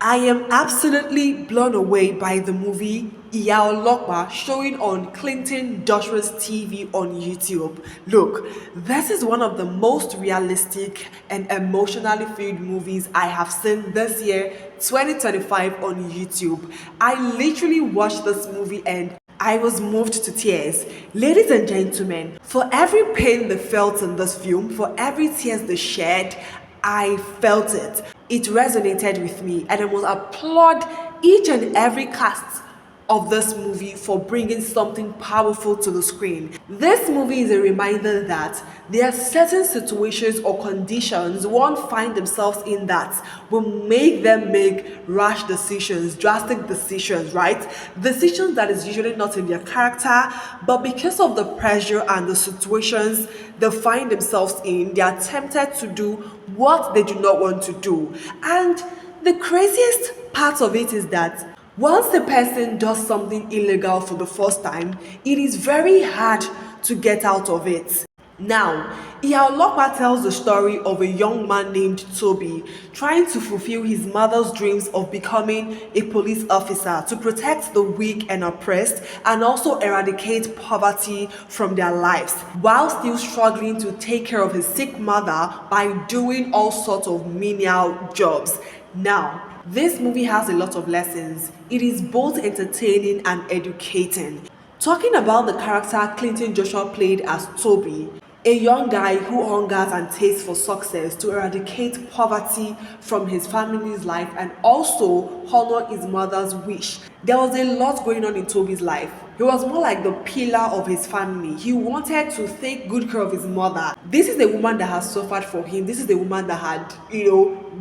I am absolutely blown away by the movie Olokpa showing on Clinton Joshua's TV on YouTube. Look, this is one of the most realistic and emotionally filled movies I have seen this year, 2025, on YouTube. I literally watched this movie and I was moved to tears. Ladies and gentlemen, for every pain they felt in this film, for every tears they shed, I felt it. It resonated with me, and I must applaud each and every cast of this movie for bringing something powerful to the screen. This movie is a reminder that there are certain situations or conditions one find themselves in that will make them make rash decisions, drastic decisions, right? Decisions that is usually not in their character, but because of the pressure and the situations they find themselves in, they are tempted to do what they do not want to do. And the craziest part of it is that once the person does something illegal for the first time, it is very hard to get out of it. Now, Olokpa tells the story of a young man named Toby trying to fulfill his mother's dreams of becoming a police officer to protect the weak and oppressed and also eradicate poverty from their lives, while still struggling to take care of his sick mother by doing all sorts of menial jobs. Now, this movie has a lot of lessons. It is both entertaining and educating. Talking about the character Clinton Joshua played as Toby, a young guy who hungers and tastes for success to eradicate poverty from his family's life and also honor his mother's wish. There was a lot going on in Toby's life. He was more like the pillar of his family. He wanted to take good care of his mother. This is a woman that has suffered for him. This is a woman that had,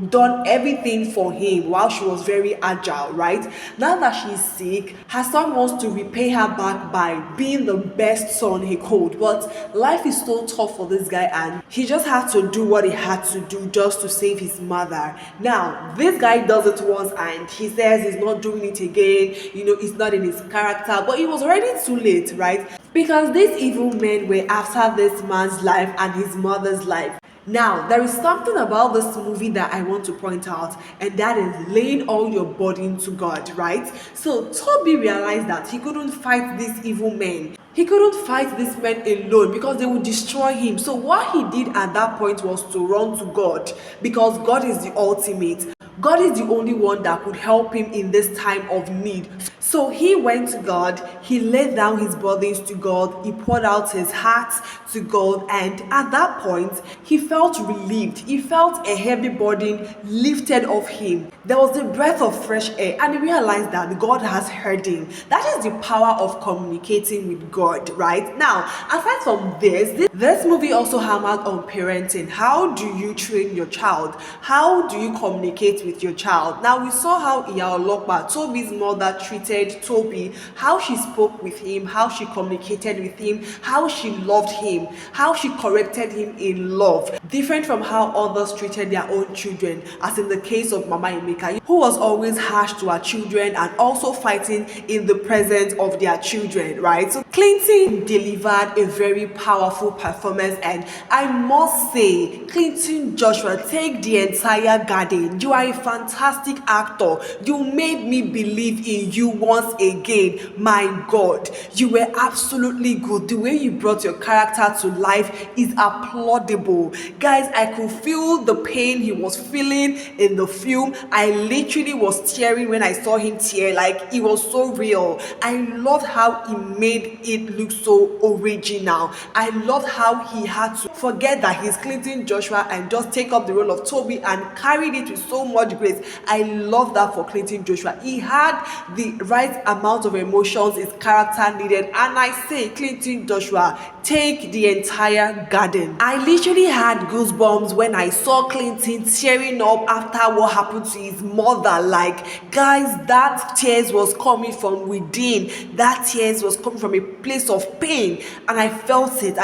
done everything for him while she was very agile, right? Now that she's sick, her son wants to repay her back by being the best son he could. But life is so tough for this guy and he just had to do what he had to do just to save his mother. Now, this guy does it once and he says he's not doing it again. It's not in his character, but it was already too late, right? Because these evil men were after this man's life and his mother's life. Now, there is something about this movie that I want to point out, and that is laying all your burden to God, right? So, Toby realized that he couldn't fight these evil men. He couldn't fight these men alone because they would destroy him. So, what he did at that point was to run to God because God is the ultimate. God is the only one that could help him in this time of need. So he went to God, he laid down his burdens to God, he poured out his heart to God, and at that point, he felt relieved. He felt a heavy burden lifted off him. There was a breath of fresh air, and he realized that God has heard him. That is the power of communicating with God, right? Now, aside from this movie also hammered on parenting. How do you train your child? How do you communicate with your child? Now, we saw how Olokpa, Toby's mother, treated Toby, how she spoke with him, how she communicated with him, how she loved him, how she corrected him in love. Different from how others treated their own children, as in the case of Mama Emeka, who was always harsh to her children and also fighting in the presence of their children, right? So Clinton delivered a very powerful performance, and I must say, Clinton Joshua, take the entire garden. You are a fantastic actor. You made me believe in you once again. My God, you were absolutely good. The way you brought your character to life is applaudable. Guys, I could feel the pain he was feeling in the film. I literally was tearing when I saw him tear. Like, it was so real. I loved how he made it look so original. I loved how he had to forget that he's Clinton Joshua and just take up the role of Toby and carried it with so much grace. I love that for Clinton Joshua. He had the right amount of emotions his character needed, and I say, Clinton Joshua, take the entire garden. I literally had goosebumps when I saw Clinton tearing up after what happened to his mother. Like, guys, that tears was coming from within. That tears was coming from a place of pain, and I felt it.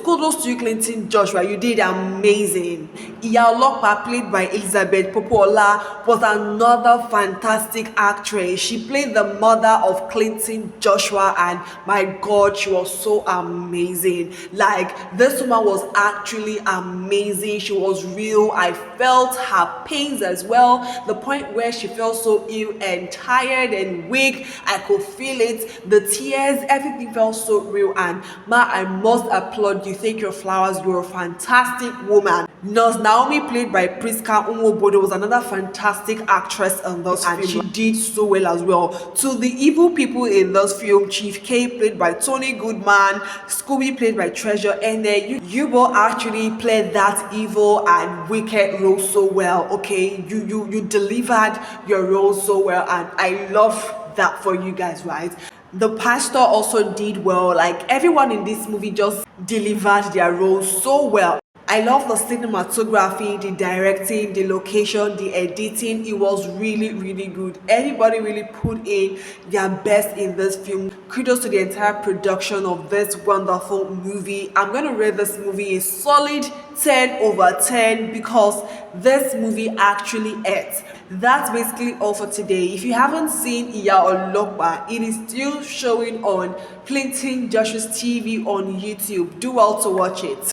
Kudos to you, Clinton Joshua. You did amazing. Iya Olokpa, played by Elizabeth Popoola, was another fantastic actress. She played the mother of Clinton Joshua, and my God, she was so amazing. Like, this woman was actually amazing. She was real. I felt her pains as well. The point where she felt so ill and tired and weak, I could feel it. The tears, everything felt so real. And ma, I must applaud you. Take your flowers. You're a fantastic woman. Nurse Naomi, played by Priska Umobodo, was another fantastic actress in this film, and she did so well as well. To the evil people in this film, Chief K, played by Tony Goodman, Scooby, played by Treasure, and then Yubo actually played that evil and wicked role so well. Okay, you delivered your role so well, and I love that for you guys, right? The pastor also did well. Like, everyone in this movie just delivered their role so well. I love the cinematography, the directing, the location, the editing. It was really, really good. Everybody really put in their best in this film. Kudos to the entire production of this wonderful movie. I'm going to rate this movie a solid 10 over 10 because this movie actually ate. That's basically all for today. If you haven't seen Iya Olokpa, it is still showing on Clinton Joshua's TV on YouTube. Do well to watch it.